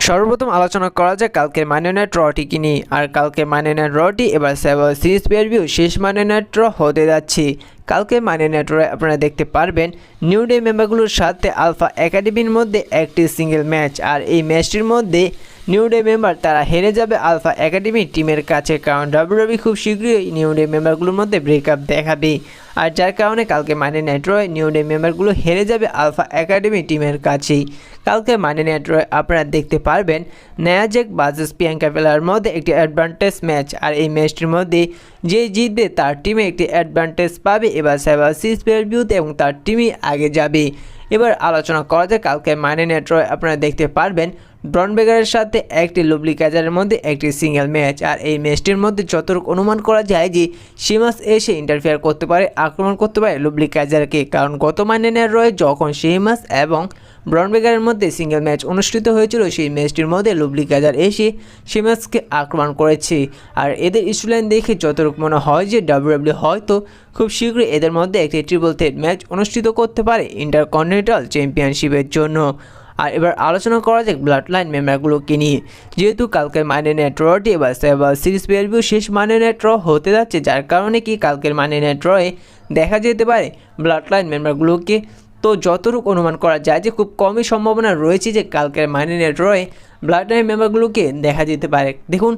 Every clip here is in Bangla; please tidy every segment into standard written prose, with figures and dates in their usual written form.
সর্বপ্রথম আলোচনা করা যায় কালকের মানডে নাইট রটি কি নিয়ে। আর কালকের মানডে নাইট রটি এবার সার্ভাইভার সিরিজ প্রিভিউ শেষ মানডে নাইট র হতে যাচ্ছে। কালকে মানডে নাইট রে আপনারা দেখতে পারবেন নিউ ডে মেম্বারগুলোর সাথে আলফা একাডেমির মধ্যে একটি সিঙ্গেল ম্যাচ। আর এই ম্যাচটির মধ্যে নিউ ডে মেম্বার তারা হেরে যাবে আলফা একাডেমি টিমের কাছে, কারণ ডাব্লিউডাব্লিউই খুব শীঘ্রই নিউ ডে মেম্বারগুলোর মধ্যে ব্রেকআপ দেখাবে। আর যার কারণে কালকে মানডে নাইট রয় নিউ ডে মেম্বারগুলো হেরে যাবে আলফা একাডেমি টিমের কাছেই। কালকে মানডে নাইট রয় আপনারা দেখতে পারবেন নয়া জ্যাক ভার্সেস প্রিয়াঙ্কা বেলার মধ্যে একটি অ্যাডভান্টেজ ম্যাচ। আর এই ম্যাচটির মধ্যে যে জিতবে তার টিমে একটি অ্যাডভান্টেজ পাবে এবার সার্ভাইভার সিরিজ প্রিভিউতে এবং তার টিমই আগে যাবে। এবার আলোচনা করা যায় কালকে মানডে নাইট রয় আপনারা দেখতে পারবেন ব্রন বেগারের সাথে একটি লুবলি ক্যাজারের মধ্যে একটি সিঙ্গেল ম্যাচ। আর এই ম্যাচটির মধ্যে যতটুকু অনুমান করা যায় যে শিমাস এসে ইন্টারফেয়ার করতে পারে, আক্রমণ করতে পারে লুবলি ক্যাজারকে, কারণ গত মানডে নাইট রয়ে যখন শিমাস এবং ব্রন বেগারের মধ্যে সিঙ্গেল ম্যাচ অনুষ্ঠিত হয়েছিল সেই ম্যাচটির মধ্যে লুবলি ক্যাজার এসে শিমাসকে আক্রমণ করেছে। আর এদের স্টোরিলাইন দেখে যতটুকু মনে হয় যে ডাব্লিউডাব্লিউ হয়তো খুব শীঘ্রই এদের মধ্যে একটি ট্রিপল থ্রেট ম্যাচ অনুষ্ঠিত করতে পারে ইন্টারকন্টিনেন্টাল চ্যাম্পিয়নশিপের জন্য। আর এবার আলোচনা করা যাক ব্লাড লাইন মেম্বারগুলোকে নিয়ে। যেহেতু কালকের মানডে নাইট রটি এবার সার্ভাইভার সিরিজ প্রিভিউ শেষ মানডে নাইট র হতে যাচ্ছে, যার কারণে কি কালকের মানডে নাইট রয়ে দেখা যেতে পারে ব্লাড লাইন মেম্বারগুলোকে। তো যতটুকু অনুমান করা যায় যে খুব কমই সম্ভাবনা রয়েছে যে কালকের মানডে নাইট রয়ে ব্লাড লাইন মেম্বারগুলোকে দেখা যেতে পারে। দেখুন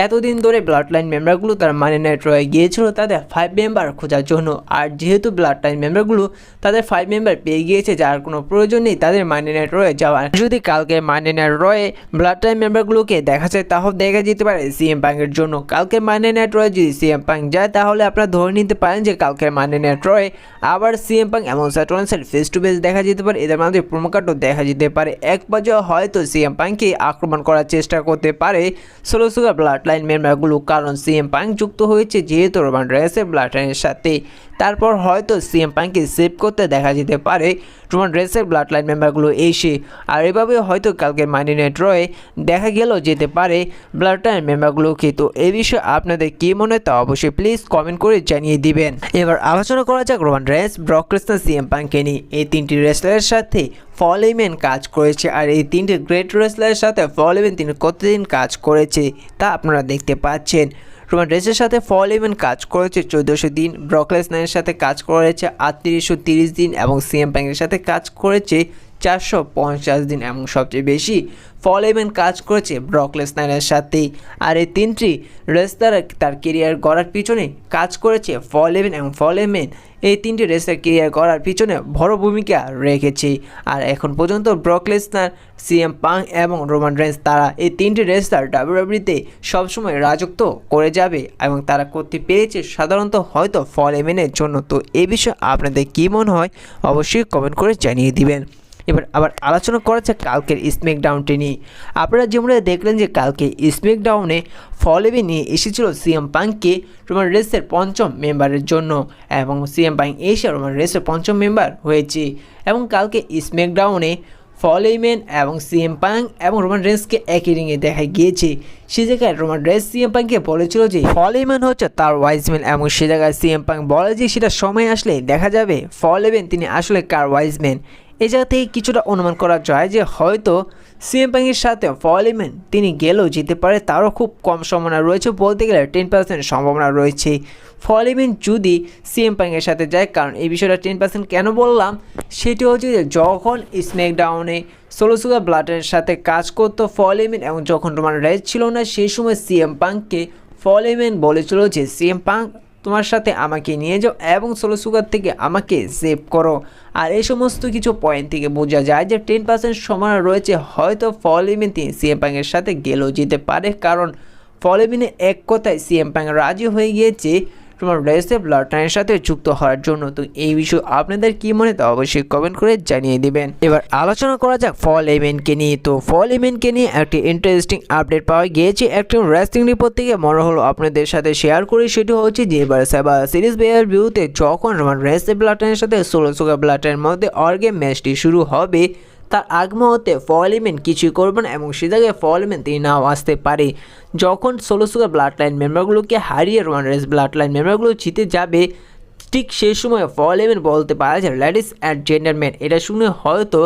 এতদিন ধরে ব্লাড লাইন মেম্বারগুলো তার মানডে নাইট রয়ে গিয়েছিল তাদের 5 মেম্বার খোঁজার জন্য। আর যেহেতু ব্লাড লাইন মেম্বারগুলো তাদের 5 মেম্বার পেয়ে গিয়েছে, যার কোনো প্রয়োজন নেই তাদের মানডে নাইট রয়ে যাওয়ার। যদি কালকে মানডে নাইট রয়ে ব্লাড লাইন মেম্বারগুলোকে দেখা যায় তাহলে দেখা যেতে পারে সিএম পাঙ্কের জন্য। কালকে মানডে নাইট রয়ে যদি সিএম পাঙ্ক যায় তাহলে আপনারা ধরে নিতে পারেন যে কালকের মানডে নাইট রয়ে আবার সিএম পাঙ্ক এবং সেথ রলিন্সের ফেস টু ফেস দেখা যেতে পারে। এদের মধ্যে প্রোমো কার্ডও দেখা যেতে পারে। এক পর্যায়ে হয়তো সিএম পাঙ্ককে আক্রমণ করার চেষ্টা করতে পারে সোলো সুগার ব্লাড লাইন মেম্বারগুলো, কারণ সিএম পাঙ্ক যুক্ত হয়েছে যেহেতু রোমান রেন্সের ব্লাড লাইনের সাথে। তারপর হয়তো সিএম পাঙ্ককে সেভ করতে দেখা যেতে পারে রোমান রেন্সের ব্লাড লাইন মেম্বারগুলো এসে। আর এভাবে হয়তো কালকে মানডে নাইট রয়ে দেখা গেলেও যেতে পারে ব্লাড লাইন মেম্বারগুলোকে। তো এই বিষয়ে আপনাদের কী মনে হয় তা অবশ্যই প্লিজ কমেন্ট করে জানিয়ে দিবেন। এবার আলোচনা করা যাক Roman Reigns, Brock Lesnar, CM পাঙ্ককে নিয়ে। এই তিনটি রেসলারের সাথে পল হেইম্যান কাজ করেছে। আর এই তিনটি গ্রেট রেসলারের সাথে পল হেইম্যান তিনি কতদিন কাজ করেছে তা আপনারা দেখতে পাচ্ছেন। রোমান রেন্সের সাথে পল হেইম্যান কাজ করেছে 1400 দিন, ব্রক লেসনারের সাথে কাজ করেছে 3830 দিন এবং সিএম পাঙ্কের সাথে কাজ করেছে 450 দিন এবং সবচেয়ে বেশি পল হেইম্যান কাজ করেছে ব্রক লেসনারের সাথে। আর এই তিনটি রেসলার তার কেরিয়ার গড়ার পিছনে কাজ করেছে পল হেইম্যান এবং পল হেইম্যান এই তিনটি রেসলার কেরিয়ার গড়ার পিছনে বড় ভূমিকা রেখেছে। আর এখন পর্যন্ত ব্রক লেসনার, সিএম পাঙ্ক এবং রোমান রেন্স তারা এই তিনটি রেসলার ডাব্লিউডাব্লিউতে সবসময় রাজত্ব করে যাবে এবং তারা করতে পেরেছে সাধারণত হয়তো পল হেইম্যানের জন্য। তো এই বিষয়ে আপনাদের কী মনে হয় অবশ্যই কমেন্ট করে জানিয়ে দিবেন। এবার আবার আলোচনা করা যাক কালকের স্ম্যাকডাউনটি নিয়ে। আপনারা যেমন দেখলেন যে কালকে স্ম্যাকডাউনে পল হেইম্যান নিয়ে এসেছিল সিএম পাঙ্ককে রোমান রেন্সের পঞ্চম মেম্বারের জন্য এবং সিএম পাঙ্ক এসে রোমান রেন্সের পঞ্চম মেম্বার হয়েছে। এবং কালকে স্ম্যাকডাউনে পল হেইম্যান এবং সিএম পাঙ্ক এবং রোমান রেন্সকে একই রিংয়ে দেখা গিয়েছে। সে জায়গায় রোমান রেন্স সিএম পাঙ্ককে বলেছিল যে পল হেইম্যান হচ্ছে তার ওয়াইজম্যান এবং সে জায়গায় সিএম পাঙ্ক বলে যে সেটা সময় আসলে দেখা যাবে পল হেইম্যান তিনি আসলে কার ওয়াইজম্যান। এই জায়গা থেকে কিছুটা অনুমান করা যায় যে হয়তো সিএম পাঙ্কের সাথে পল হেইম্যান তিনি গেলেও যেতে পারে, তারও খুব কম সম্ভাবনা রয়েছে, বলতে গেলে 10% সম্ভাবনা রয়েছে পল হেইম্যান যদি সিএম পাঙ্কের সাথে যায়। কারণ এই বিষয়টা 10% কেন বললাম সেটি হচ্ছে যে যখন স্ম্যাকডাউনে সোলো সুগার ব্লাডের সাথে কাজ করতো পল হেইম্যান এবং যখন রোমান রেন্স ছিল না সেই সময় সিএম পাঙ্ককে পল হেইম্যান বলেছিল যে সিএম পাঙ্ক তোমার সাথে আমাকে নিয়ে যাও এবং সোলো সুগার থেকে আমাকে সেভ করো। আর এই সমস্ত কিছু পয়েন্ট থেকে বোঝা যায় যে 10% সম্ভাবনা রয়েছে হয়তো পল হেইম্যান তিনি সিএম পাঙ্কের সাথে গেলেও যেতে পারে, কারণ পল হেইম্যানের এক কথায় সিএম পাঙ্ক রাজি হয়ে গিয়েছে তোমার রেসে ব্লাড লাইনের সাথে যুক্ত হওয়ার জন্য। তো এই বিষয়ে আপনাদের কী মনে তা অবশ্যই কমেন্ট করে জানিয়ে দিবেন। এবার আলোচনা করা যাক পল হেইম্যানকে নিয়ে। তো পল হেইম্যানকে নিয়ে একটি ইন্টারেস্টিং আপডেট পাওয়া গিয়েছে একটি রেসলিং রিপোর্ট থেকে, মনে হলো আপনাদের সাথে শেয়ার করি। সেটি হচ্ছে যে এবার সার্ভাইভার সিরিজ প্রিভিউতে যখন রোমান রেন্সের ব্লাড লাইনের সাথে সোলো সুগার ব্লাড লাইনের মধ্যে অর্গেম ম্যাচটি শুরু হবে তার আগ মুহূর্তে পল হেইম্যান কিছুই করবে না এবং সে জায়গায় পল হেইম্যান তিনি নাও আসতে পারে। যখন সোলো সুগার ব্লাড লাইন মেম্বারগুলোকে হারিয়ে রোমান রেন্স ব্লাড লাইন মেম্বারগুলো জিতে যাবে ঠিক সেই সময় পল হেইম্যান বলতে পারে যে লেডিস অ্যান্ড জেন্টলম্যান, এটা শুনে হয়তো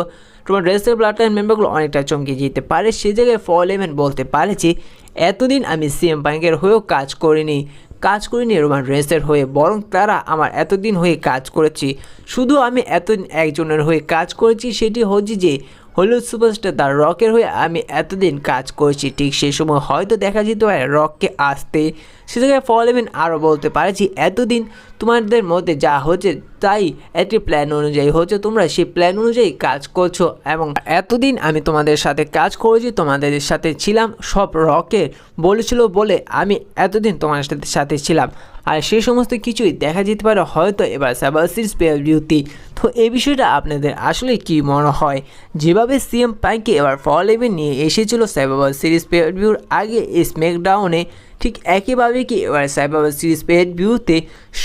তোমার রেসের ব্লাড লাইন মেম্বারগুলো অনেকটা চমকে যেতে পারে। সেই জায়গায় ফল ইভেন্ট বলতে পারে যে এতদিন আমি সিএম পাঙ্কের হয়েও কাজ করিনি রোমান রেন্সের হয়ে, বরং তারা আমার এতদিন হয়ে কাজ করেছি। শুধু আমি এতদিন একজনের হয়ে কাজ করেছি, সেটি হচ্ছে যে হলিউড সুপারস্টার দ্য রকের হয়ে আমি এতদিন কাজ করেছি। ঠিক সেই সময় হয়তো দেখা যেতে পারে রককে আসতে। সে জায়গায় ফল ইভেন্ট আরও বলতে পারে যে এতদিন তোমাদের মধ্যে যা হচ্ছে তাই একটি প্ল্যান অনুযায়ী হচ্ছে, তোমরা সেই প্ল্যান অনুযায়ী কাজ করছো এবং এতদিন আমি তোমাদের সাথে কাজ করেছি, তোমাদের সাথে ছিলাম, সব রকে বলেছিল বলে আমি এতদিন তোমার সাথে ছিলাম। আর সেই সমস্ত কিছুই দেখা যেতে পারে হয়তো এবার সার্ভাইভার সিরিজ পে-ভিউতে। তো এই বিষয়টা আপনাদের আসলে কি মনে হয়? যেভাবে সিএম পাঙ্ককে এবার ফল ইভেন্ট নিয়ে এসেছিল সার্ভাইভার সিরিজ পে-ভিউর আগে স্ম্যাকডাউনে, ঠিক একইভাবে কি এবার সার্ভাইভার সিরিজ পে-ভিউতে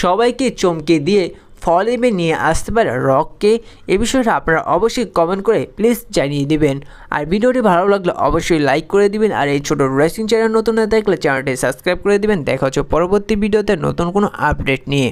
সবাইকে চমকে দিয়ে ফল ইভেন্ট নিয়ে আসতে পারে রককে? এই বিষয়টা আপনারা অবশ্যই কমেন্ট করে প্লিজ জানিয়ে দিবেন। আর ভিডিওটি ভালো লাগলে অবশ্যই লাইক করে দিবেন। আর এই ছোটো রেসিং চ্যানেল নতুন না থাকলে চ্যানেলটি সাবস্ক্রাইব করে দিবেন। দেখা হচ্ছে পরবর্তী ভিডিওতে নতুন কোনো আপডেট নিয়ে।